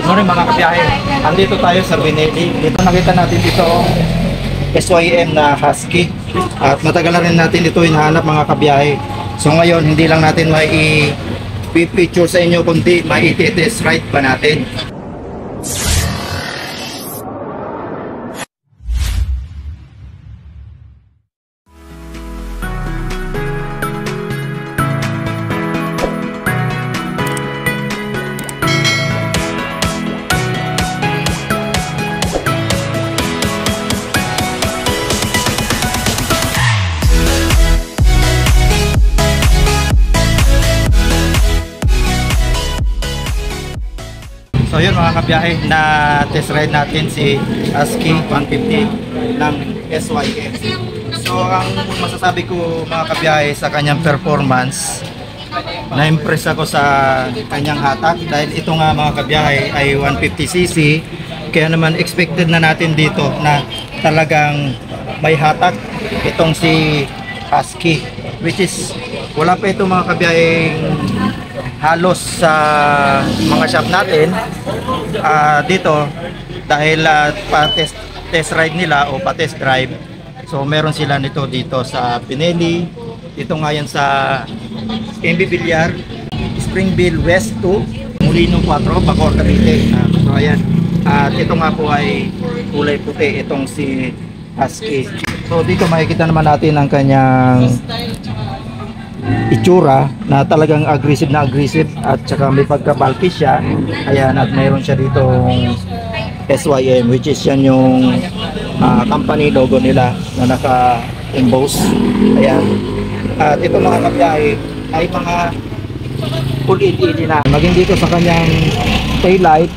Morning mga kabiyahe. Andito tayo sa Binili. Dito nakita natin dito SYM na Husky. At matagal na rin natin ito hinahanap mga kabiyahe. So ngayon hindi lang natin picture sa inyo kundi mai-test ride pa natin. So yun mga kabiyahe, na test ride natin si Husky 150 ng SYM. So ang masasabi ko mga kabiyahe sa kanyang performance, na-impress ako sa kanyang hatak dahil ito nga mga kabiyahe ay 150cc, kaya naman expected na natin dito na talagang may hatak itong si Husky, which is wala pa ito mga kabiyaheng halos sa mga shop natin dito dahil test ride nila o pa-test drive. So meron sila nito dito sa Pinelli, dito nga yan sa MB Villar, Springville West 2, Molino 4, Bacoor, Cavite. So ayan, at ito nga po ay kulay puti itong si Husky. So dito makikita naman natin ang kanyang itsura na talagang aggressive at saka may pagka-bulky siya. Ayan, at mayroon siya ditong SYM, which is yan yung company logo nila na naka-emboss. Ayan, at ito mga kabiyahe ay mga full LED na. Maging dito sa kanyang taillight,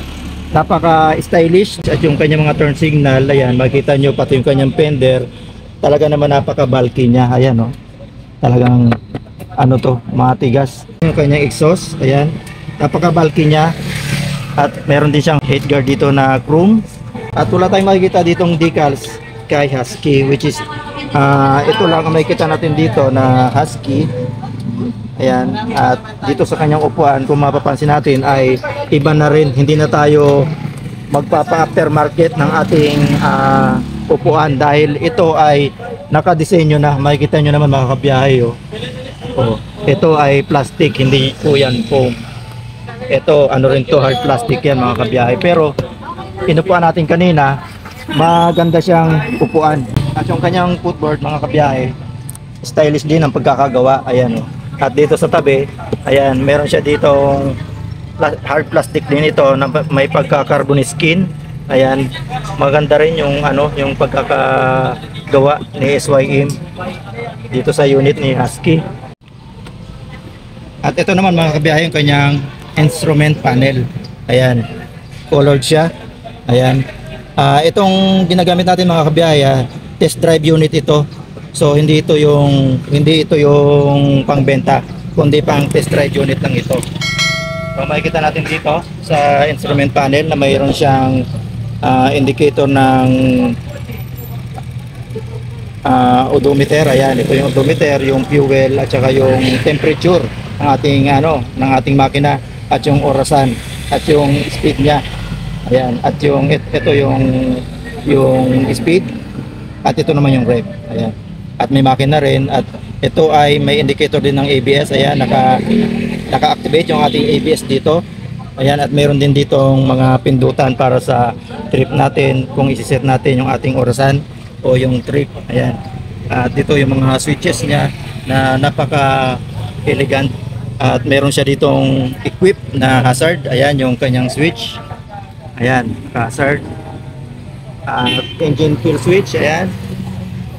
napaka-stylish, at yung kanyang mga turn signal, ayan, makikita nyo pati yung kanyang fender, talaga naman napaka-bulky niya. Ayan, no? Talagang ano to, matigas. Yung kanyang exhaust, ayan, napaka-bulky niya, at meron din siyang head guard dito na chrome, at wala tayong makikita ditong decals kay Husky, which is ito lang ang makikita natin dito na Husky. Ayan, at dito sa kanyang upuan, kung mapapansin natin ay iba na rin, hindi na tayo magpapa-aftermarket ng ating upuan dahil ito ay nakadesenyo na. Makikita nyo naman mga kabiyahe, oh. Oh, ito ay plastic, hindi po yan foam. Ito ano rin to, hard plastic yan mga kabiyahe. Pero inupuan natin kanina, maganda siyang upuan. At yung kanyang footboard mga kabiyahe, stylish din ang pagkakagawa. Ayan, oh. At dito sa tabi, ayan, meron siya ditong hard plastic din ito na may pagka-carbon skin. Ayan, maganda rin yung ano, yung pagkakagawa ni SYM dito sa unit ni Husky. At ito naman mga kabiyahe yung kanyang instrument panel. Ayan, colored siya. Ayan, itong ginagamit natin mga kabiyahe, test drive unit ito. So hindi ito yung pangbenta, kundi pang test drive unit lang ito. So makikita natin dito sa instrument panel na mayroon siyang indicator ng odometer. Ayan, ito yung odometer, yung fuel at saka yung temperature ng ating makina, at yung orasan at yung speed niya. Ayan, at yung ito yung speed, at ito naman yung rev. Ayan, at may makina rin, at ito ay may indicator din ng ABS. Ayan, naka-activate yung ating ABS dito. Ayan, at mayroon din ditong mga pindutan para sa trip natin kung isi-set natin yung ating orasan o yung trip. Ayan, at dito yung mga switches niya na napaka-elegant, at meron siya ditong equip na hazard. Ayan, yung kanyang switch. Ayan, hazard, engine kill switch. Ayan,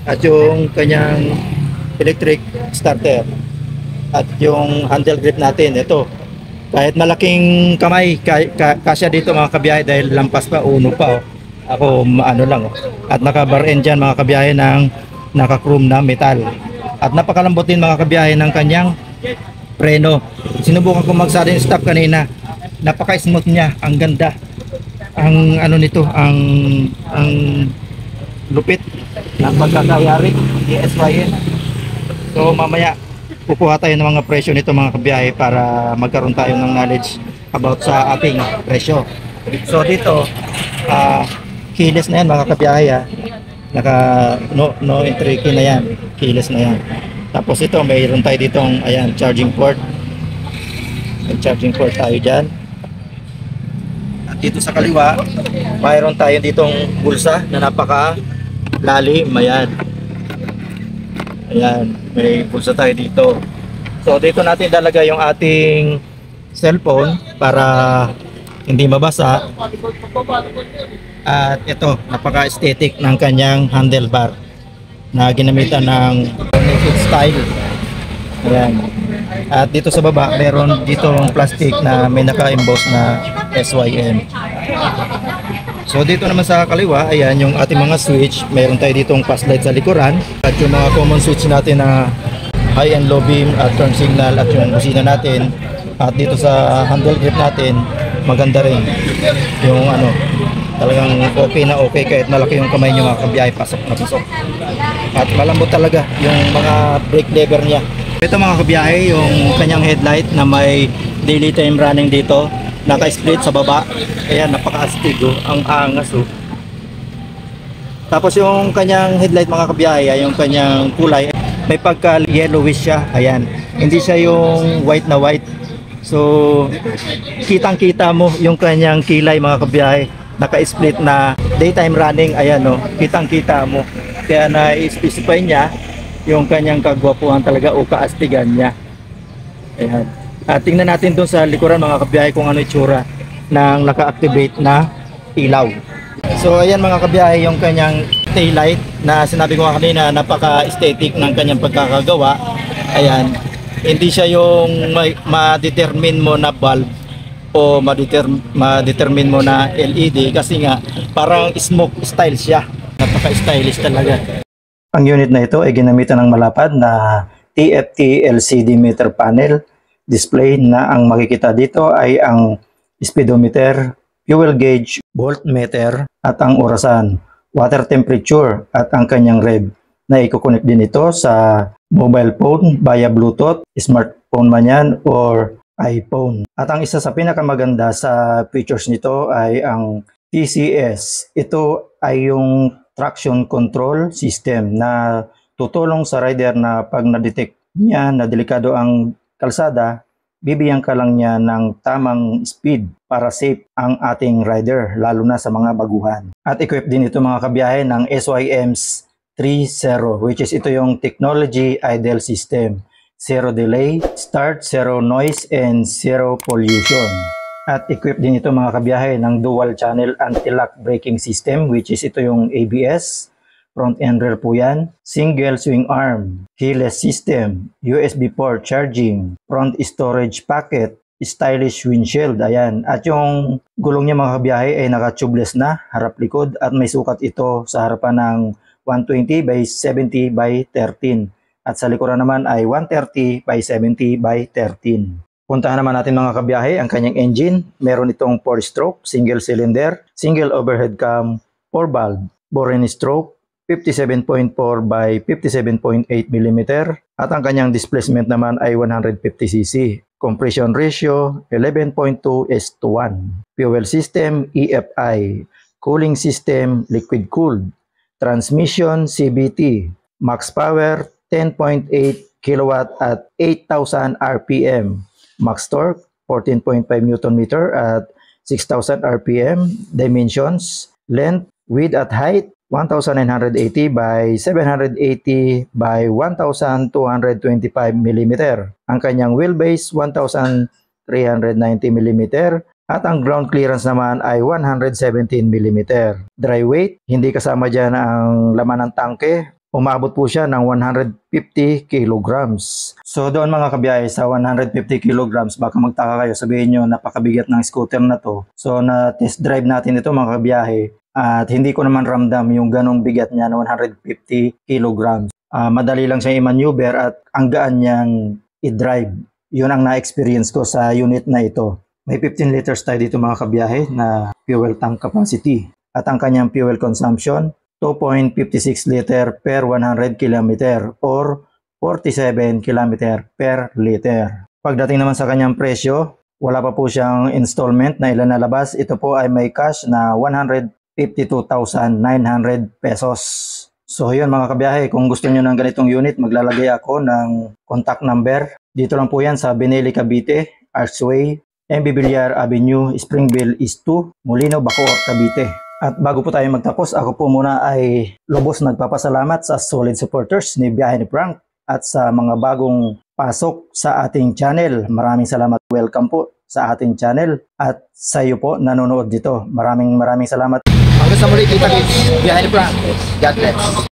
at yung kanyang electric starter, at yung handle grip natin. Ito, kahit malaking kamay, kasya dito mga kabiyahe dahil lampas pa, uno pa, oh. Ako ano lang, oh. At naka-bar end dyan mga kabiyahe ng naka-chrome na metal. At napakalambot din mga kabiyahe ng kanyang preno. Sinubukan ko mag-sudden stop kanina, napaka-smooth niya, ang ganda. Ang ano nito, ang lupit ng pagkakayari ni SYM. So mamaya kukuha tayo ng mga presyo nito mga kabiyahe para magkaroon tayo ng knowledge about sa ating presyo. So dito, keyless na yan mga kabiyahe ha. Naka no entry key na yan. Keyless na yan. Tapos ito, mayroon tayo ditong ayan, charging port. May charging port tayo dyan. At dito sa kaliwa, mayroon tayo ditong bulsa na napaka lalim. Ayan. Ayan, may bulsa tayo dito. So dito natin ilalagay yung ating cellphone para hindi mabasa. At ito, napaka-aesthetic ng kanyang handlebar na ginamitan ng naked style. Ayan. At dito sa baba, meron ditong plastic na may naka-emboss na SYM. So dito naman sa kaliwa, ayan yung ating mga switch. Meron tayo ditong fast light sa likuran. At yung mga common switch natin na high and low beam at turn signal at yung busina natin. At dito sa handle grip natin, maganda rin yung ano, talagang okay na okay kahit malaki yung kamay nyo mga kabiyahe, pasok na pasok. At malambot talaga yung mga brake lever niya. Ito mga kabiyahe, yung kanyang headlight na may daily time running dito, naka-split sa baba. Ayan, napaka-astig oh, ang angas oh. Tapos yung kanyang headlight mga kabiyahe, yung kanyang kulay, may pagka yellowish siya. Ayan, hindi siya yung white na white. So kitang-kita mo yung kanyang kilay mga kabiyahe, naka-split na daytime running. Ayan no, kitang-kita mo. Kaya na-specify niya yung kanyang kagwapuhan talaga o kaastigan niya. Ayan. At tingnan natin doon sa likuran mga kabiyahe kung ano itsura ng naka-activate na ilaw. So ayan mga kabiyahe, yung kanyang taillight na sinabi ko kanina, napaka-aesthetic ng kanyang pagkakagawa. Ayan. Hindi siya yung ma-determine mo na bulb o ma-determine mo na LED kasi nga parang smoke style siya. Napaka-stylish talaga. Ang unit na ito ay ginamitan ng malapad na TFT LCD meter panel display na ang makikita dito ay ang speedometer, fuel gauge, voltmeter at ang orasan, water temperature at ang kanyang rev na i-connect din ito sa mobile phone via Bluetooth, smartphone man yan or iPhone. At ang isa sa pinakamaganda sa features nito ay ang TCS. Ito ay yung traction control system na tutulong sa rider na pag na-detect niya na delikado ang kalsada, bibigyan ka lang niya ng tamang speed para safe ang ating rider, lalo na sa mga baguhan. At equipped din ito mga kabiyahe ng SYM's 3.0, which is ito yung technology idle system. Zero delay, start, zero noise, and zero pollution. At equipped din ito mga kabiyahe ng dual channel anti-lock braking system, which is ito yung ABS, front end rear po yan, single swing arm, keyless system, USB port charging, front storage pocket, stylish windshield, ayan. At yung gulong niya mga kabiyahe ay naka-tubeless na, harap likod, at may sukat ito sa harapan ng 120 by 70 by 13. At sa likuran naman ay 130 by 70 by 13. Puntahan naman natin mga kabiyahe ang kanyang engine. Meron itong 4-stroke, single cylinder, single overhead cam, 4-valve, bore stroke, 57.4 by 57.8 mm. At ang kanyang displacement naman ay 150cc. Compression ratio 11.2:1. Fuel system EFI. Cooling system liquid cooled. Transmission CVT, max power 10.8 kW at 8,000 RPM, max torque 14.5 Nm at 6,000 RPM, dimensions, length, width at height 1,980 by 780 by 1,225 mm. Ang kanyang wheelbase 1,390 mm. At ang ground clearance naman ay 117 mm. Dry weight, hindi kasama dyan ang laman ng tangke. Umabot po siya ng 150 kilograms. So doon mga kabiyahe, sa 150 kilograms, baka magtaka kayo, sabihin nyo napakabigat ng scooter na to. So na test drive natin ito mga kabiyahe at hindi ko naman ramdam yung ganong bigat niya na 150 kilograms. Madali lang siya i-maneuver at ang gaan niyang i-drive. Yun ang na-experience ko sa unit na ito. May 15 liters tayo dito mga kabiyahe na fuel tank capacity. At ang kanyang fuel consumption, 2.56 liter per 100 km or 47 km per liter. Pagdating naman sa kanyang presyo, Wala pa po siyang installment na ilan nalabas. Ito po ay may cash na 152,900 pesos. So yun mga kabiyahe, kung gusto nyo ng ganitong unit, maglalagay ako ng contact number. Dito lang po yan sa Binili, Cavite, Archway, MB Villar Avenue, Springville East 2, Molino, Bacoor, Cavite. At bago po tayo magtapos, ako po muna ay lubos nagpapasalamat sa solid supporters ni Biyahe ni Frank at sa mga bagong pasok sa ating channel. Maraming salamat. Welcome po sa ating channel at sa iyo po nanonood dito. Maraming salamat. Hanggang sa muli kita, Biyahe ni Frank. God bless.